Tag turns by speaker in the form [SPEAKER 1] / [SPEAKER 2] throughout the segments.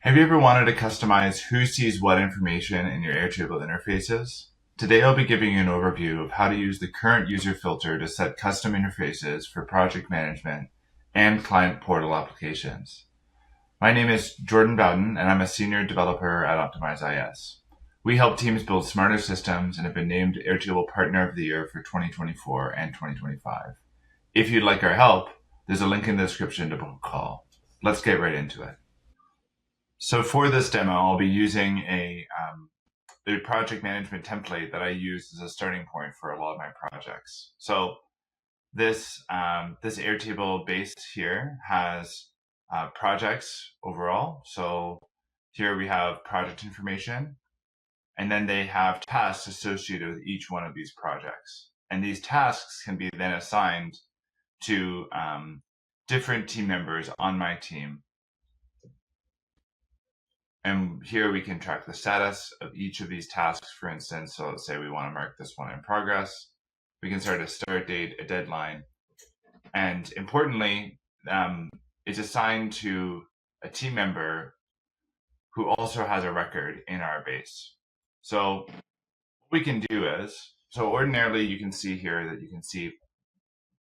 [SPEAKER 1] Have you ever wanted to customize who sees what information in your Airtable interfaces? Today I'll be giving you an overview of how to use the current user filter to set custom interfaces for project management and client portal applications. My name is Jordan Bowden and I'm a senior developer at OptimizeIS. We help teams build smarter systems and have been named Airtable Partner of the Year for 2024 and 2025. If you'd like our help, there's a link in the description to book a call. Let's get right into it. So for this demo, I'll be using a project management template that I use as a starting point for a lot of my projects. So this Airtable base here has projects overall. So here we have project information, and then they have tasks associated with each one of these projects. And these tasks can be then assigned to different team members on my team. And here we can track the status of each of these tasks, for instance. So let's say we want to mark this one in progress. We can start a start date, a deadline. And importantly, it's assigned to a team member who also has a record in our base. So what we can do is, so ordinarily you can see here that you can see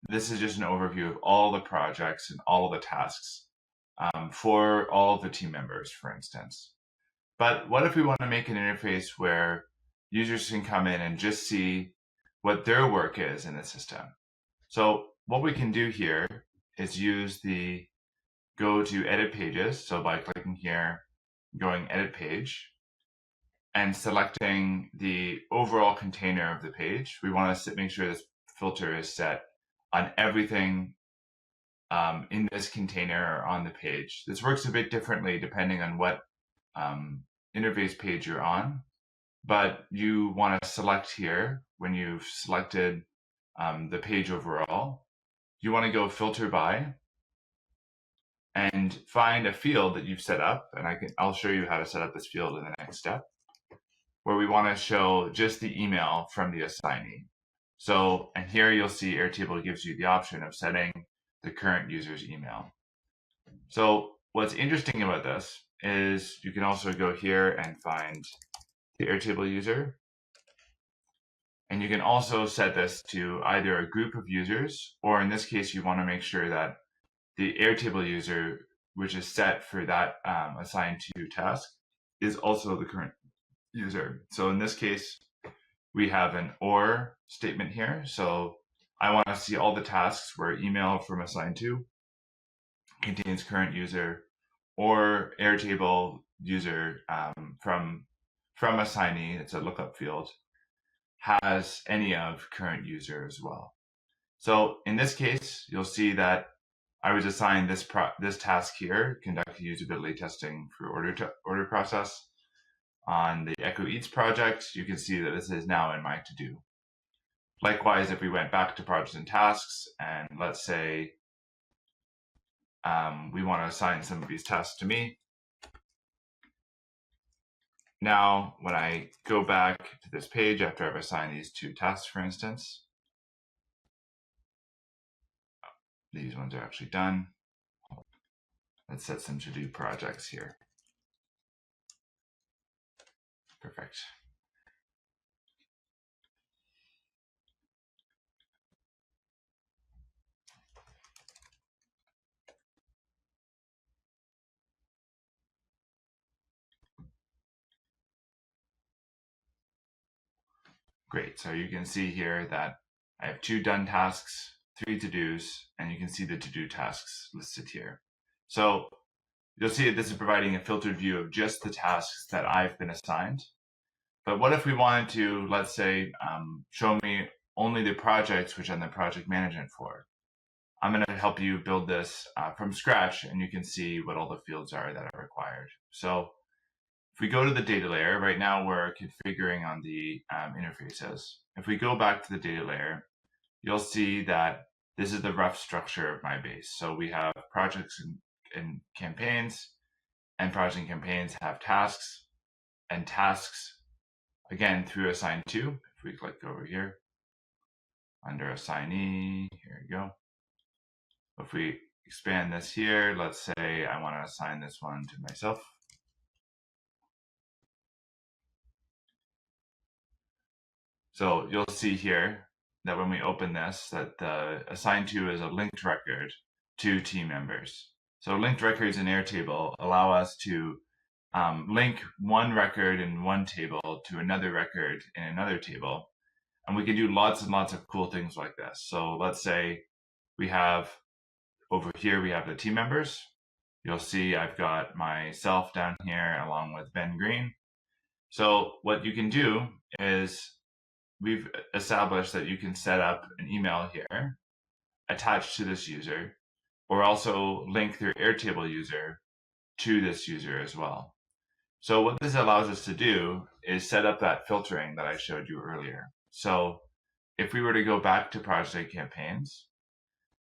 [SPEAKER 1] this is just an overview of all the projects and all the tasks for all of the team members, for instance. But what if we want to make an interface where users can come in and just see what their work is in the system? So what we can do here is use the go to edit pages. So by clicking here, going edit page, and selecting the overall container of the page, we want to make sure this filter is set on everything in this container or on the page. This works a bit differently depending on what interface page you're on, but you want to select here when you've selected the page overall. You want to go filter by and find a field that you've set up, and I'll show you how to set up this field in the next step, where we want to show just the email from the assignee. So, and here you'll see Airtable gives you the option of setting the current user's email. So what's interesting about this is you can also go here and find the Airtable user. And you can also set this to either a group of users, or in this case, you want to make sure that the Airtable user, which is set for that assigned to task, is also the current user. So in this case, we have an or statement here. So I want to see all the tasks where email from assigned to contains current user, or Airtable user from assignee, it's a lookup field, has any of current user as well. So in this case, you'll see that I was assigned this task here, conduct usability testing for order process. On the Echo Eats project, you can see that this is now in my to-do. Likewise, if we went back to projects and tasks, and let's say we want to assign some of these tasks to me. Now, when I go back to this page after I've assigned these two tasks, for instance, these ones are actually done. Let's set some to-do projects here. Perfect. Great, so you can see here that I have 2 done tasks, 3 to-dos, and you can see the to-do tasks listed here. So you'll see that this is providing a filtered view of just the tasks that I've been assigned. But what if we wanted to, let's say, show me only the projects which I'm the project management for? I'm going to help you build this from scratch, and you can see what all the fields are that are required. So if we go to the data layer, right now we're configuring on the interfaces. If we go back to the data layer, you'll see that this is the rough structure of my base. So we have projects and campaigns, and projects and campaigns have tasks, and tasks, again, through assigned to. If we click over here, under assignee, here we go. If we expand this here, let's say I want to assign this one to myself. So you'll see here that when we open this, that the assigned to is a linked record to team members. So linked records in Airtable allow us to link one record in one table to another record in another table. And we can do lots and lots of cool things like this. So let's say we have over here, we have the team members. You'll see I've got myself down here along with Ben Green. So what you can do is we've established that you can set up an email here attached to this user, or also link their Airtable user to this user as well. So what this allows us to do is set up that filtering that I showed you earlier. So if we were to go back to project campaigns,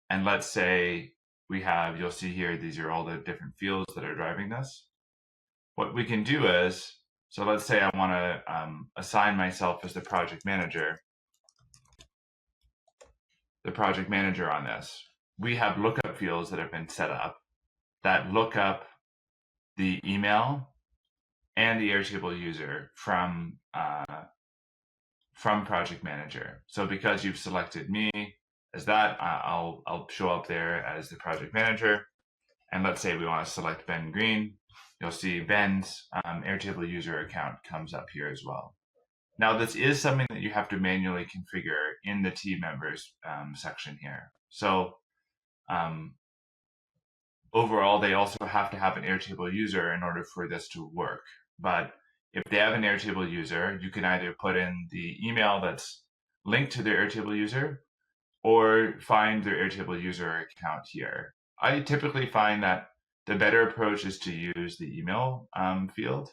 [SPEAKER 1] and let's say we have, you'll see here, these are all the different fields that are driving this. What we can do is, so let's say I want to assign myself as the project manager on this. We have lookup fields that have been set up that look up the email and the Airtable user from project manager. So because you've selected me as that, I'll show up there as the project manager. And let's say we want to select Ben Green. You'll see Ben's Airtable user account comes up here as well. Now, this is something that you have to manually configure in the team members section here. So overall, they also have to have an Airtable user in order for this to work. But if they have an Airtable user, you can either put in the email that's linked to their Airtable user or find their Airtable user account here. I typically find that the better approach is to use the email field.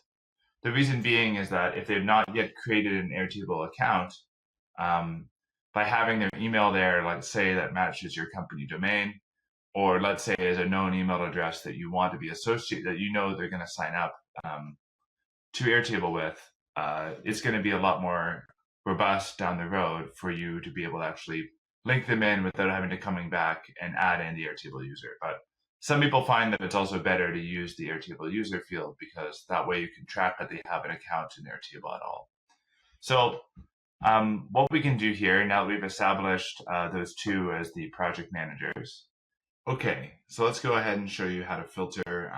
[SPEAKER 1] The reason being is that if they've not yet created an Airtable account, by having their email there, let's say that matches your company domain, or let's say is a known email address that you want to be associated, that you know they're going to sign up to Airtable with, it's going to be a lot more robust down the road for you to be able to actually link them in without having to coming back and add in the Airtable user. But some people find that it's also better to use the Airtable user field because that way you can track that they have an account in Airtable at all. So what we can do here, now that we've established those two as the project managers, okay, so let's go ahead and show you how to filter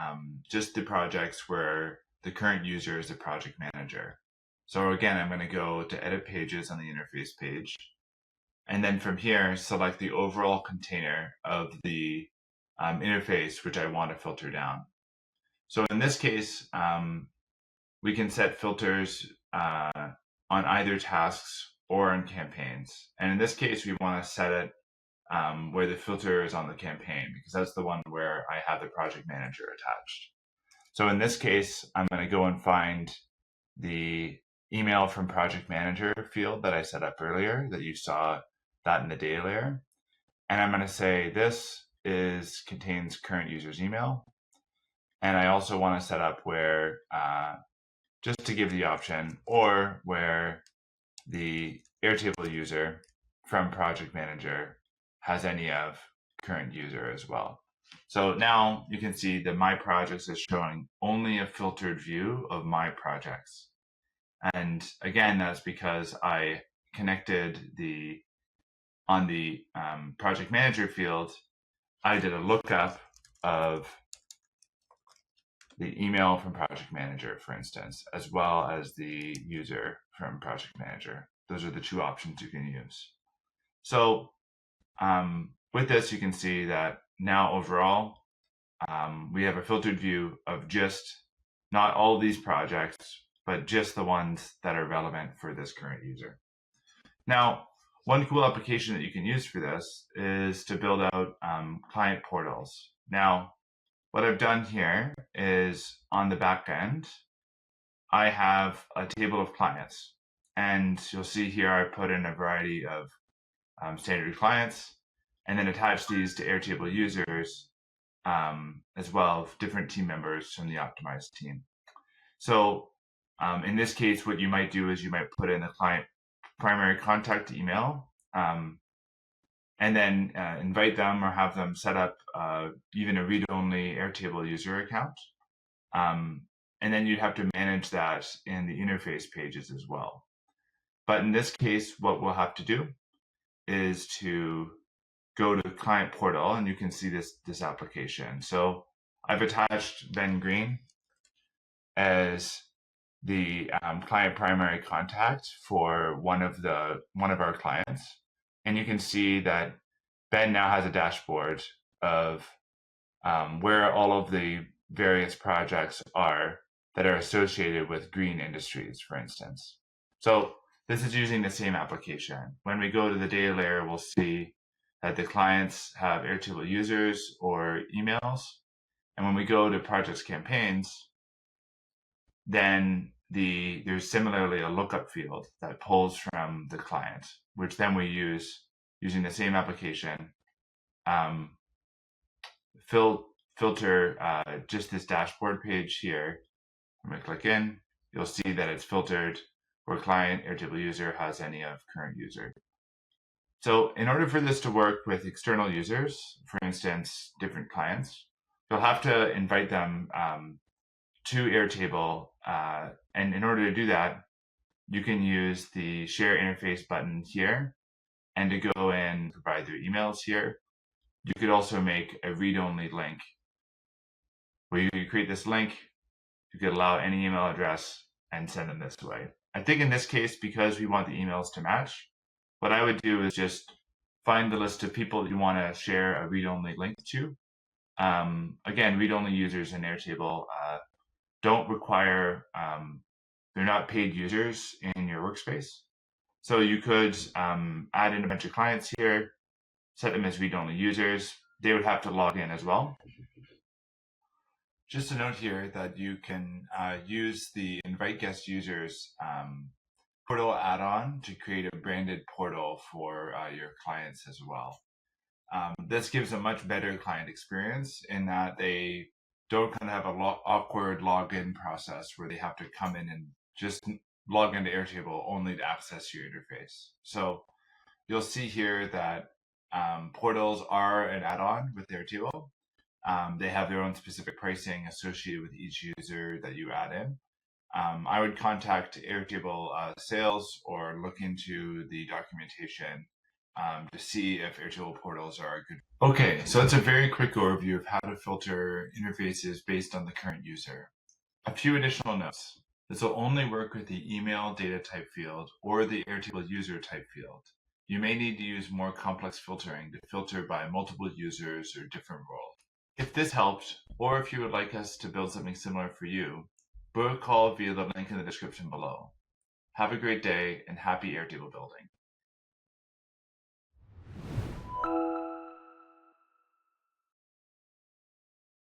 [SPEAKER 1] just the projects where the current user is the project manager. So again, I'm going to go to Edit Pages on the Interface page. And then from here, select the overall container of the interface, which I want to filter down. So in this case, we can set filters on either tasks or on campaigns. And in this case, we want to set it where the filter is on the campaign, because that's the one where I have the project manager attached. So in this case, I'm going to go and find the email from project manager field that I set up earlier, that you saw that in the data layer. And I'm going to say this contains current user's email. And I also want to set up where, just to give the option, or where the Airtable user from project manager has any of current user as well. So now you can see that my projects is showing only a filtered view of my projects. And again, that's because I connected on the project manager field, I did a lookup of the email from project manager, for instance, as well as the user from project manager. Those are the two options you can use. So with this, you can see that now overall, we have a filtered view of just not all of these projects, but just the ones that are relevant for this current user. Now, one cool application that you can use for this is to build out client portals. Now, what I've done here is on the back end, I have a table of clients. And you'll see here I put in a variety of standard clients and then attach these to Airtable users as well as different team members from the optimized team. So in this case, what you might do is you might put in the client primary contact email and then invite them or have them set up even a read-only Airtable user account. And then you'd have to manage that in the interface pages as well. But in this case, what we'll have to do is to go to the client portal, and you can see this application. So I've attached Ben Green as the client primary contact for one of our clients, and you can see that Ben now has a dashboard of where all of the various projects are that are associated with green industries, for instance. So this is using the same application. When we go to the data layer, we'll see that the clients have Airtable users or emails. And when we go to projects campaigns, then there's similarly a lookup field that pulls from the client, which then we use using the same application, filter just this dashboard page here. When we click in, you'll see that it's filtered where client Airtable user has any of current user. So in order for this to work with external users, for instance, different clients, you'll have to invite them to Airtable. And in order to do that, you can use the share interface button here, and to go in, provide their emails here. You could also make a read-only link where you create this link. You could allow any email address and send them this way. I think in this case, because we want the emails to match, what I would do is just find the list of people that you want to share a read-only link to. Again, read-only users in Airtable don't require, they're not paid users in your workspace. So you could add in a bunch of clients here, set them as read-only users. They would have to log in as well. Just a note here that you can use the invite guest users portal add-on to create a branded portal for your clients as well. This gives a much better client experience in that they don't kind of have a awkward login process where they have to come in and just log into Airtable only to access your interface. So you'll see here that portals are an add-on with Airtable. They have their own specific pricing associated with each user that you add in. I would contact Airtable sales or look into the documentation to see if Airtable portals are good. Okay, so that's a very quick overview of how to filter interfaces based on the current user. A few additional notes. This will only work with the email data type field or the Airtable user type field. You may need to use more complex filtering to filter by multiple users or different roles. If this helped, or if you would like us to build something similar for you, book a call via the link in the description below. Have a great day and happy Airtable building.